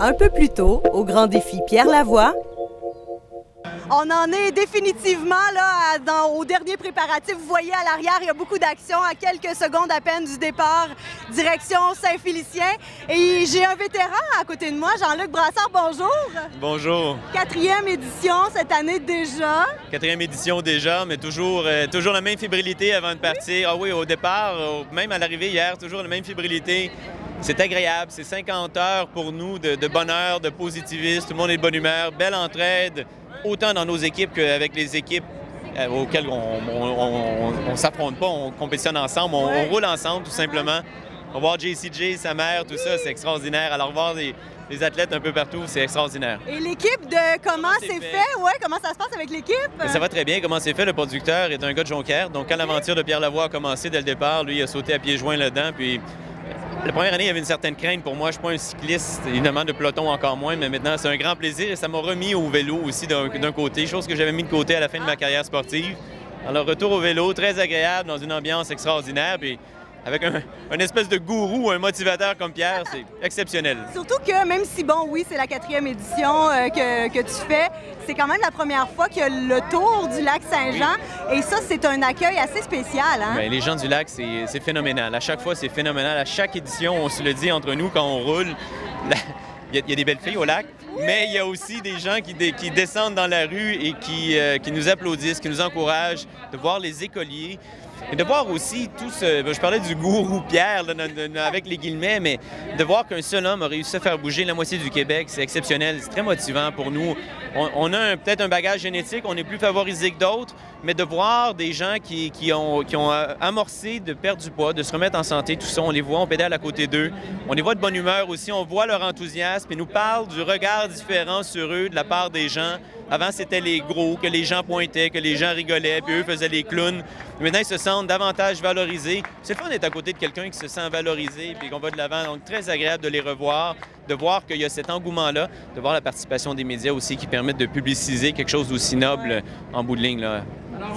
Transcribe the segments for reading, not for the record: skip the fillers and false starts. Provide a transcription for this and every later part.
Un peu plus tôt, au Grand Défi Pierre Lavoie. On en est définitivement là, au dernier préparatif. Vous voyez à l'arrière, il y a beaucoup d'action à quelques secondes à peine du départ, direction Saint-Félicien. Et j'ai un vétéran à côté de moi, Jean-Luc Brassard, bonjour. Bonjour. 4e édition cette année déjà. 4e édition déjà, mais toujours la même fébrilité avant de partir. Ah oui, au départ, même à l'arrivée hier, toujours la même fébrilité. C'est agréable, c'est 50 heures pour nous de bonheur, de positivisme, tout le monde est de bonne humeur, belle entraide, autant dans nos équipes qu'avec les équipes auxquelles on s'affronte pas, on compétitionne ensemble, on roule ensemble tout simplement. On va voir JCJ, sa mère, tout ça, c'est extraordinaire. Alors voir les athlètes un peu partout, c'est extraordinaire. Et l'équipe, comment c'est fait? Ouais, comment ça se passe avec l'équipe? Ça va très bien. Comment c'est fait? Le producteur est un gars de Jonquière. Donc quand l'aventure de Pierre Lavoie a commencé dès le départ, lui, il a sauté à pieds joints là-dedans. Puis la première année, il y avait une certaine crainte pour moi. Je ne suis pas un cycliste, évidemment, de peloton encore moins, mais maintenant, c'est un grand plaisir et ça m'a remis au vélo aussi d'un côté, chose que j'avais mis de côté à la fin de ma carrière sportive. Alors, retour au vélo, très agréable, dans une ambiance extraordinaire. Puis avec un espèce de gourou, un motivateur comme Pierre, c'est exceptionnel. Surtout que même si, bon, oui, c'est la 4e édition que tu fais, c'est quand même la première fois qu'il y a le tour du lac Saint-Jean. Oui. Et ça, c'est un accueil assez spécial. Hein? Bien, les gens du lac, c'est phénoménal. À chaque fois, c'est phénoménal. À chaque édition, on se le dit entre nous quand on roule. Il y a des belles filles au lac, mais il y a aussi des gens qui descendent dans la rue et qui nous applaudissent, qui nous encouragent, de voir les écoliers. Et de voir aussi tout ce... Je parlais du gourou Pierre, là, avec les guillemets, mais de voir qu'un seul homme a réussi à faire bouger la moitié du Québec, c'est exceptionnel, c'est très motivant pour nous. On a peut-être un bagage génétique, on est plus favorisé que d'autres, mais de voir des gens qui ont amorcé de perdre du poids, de se remettre en santé, tout ça, on les voit, on pédale à côté d'eux. On les voit de bonne humeur aussi, on voit leur enthousiasme et nous parle du regard différent sur eux de la part des gens. Avant, c'était les gros, que les gens pointaient, que les gens rigolaient, puis eux faisaient les clowns. Maintenant, ils se sentent davantage valorisés. C'est le fun d'être à côté de quelqu'un qui se sent valorisé puis qu'on va de l'avant. Donc, très agréable de les revoir, de voir qu'il y a cet engouement-là, de voir la participation des médias aussi qui permettent de publiciser quelque chose d'aussi noble en bout de ligne, là.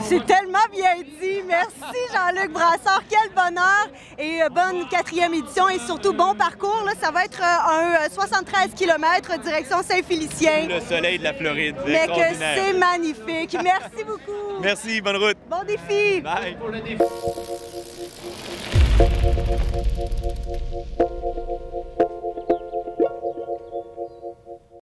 C'est tellement bien dit. Merci Jean-Luc Brassard. Quel bonheur et bonne 4e édition et surtout bon parcours. Là, ça va être un 73 km direction Saint-Félicien. Le soleil de la Floride. Mais que c'est magnifique. Merci beaucoup. Merci, bonne route. Bon défi. Bye. Pour le défi.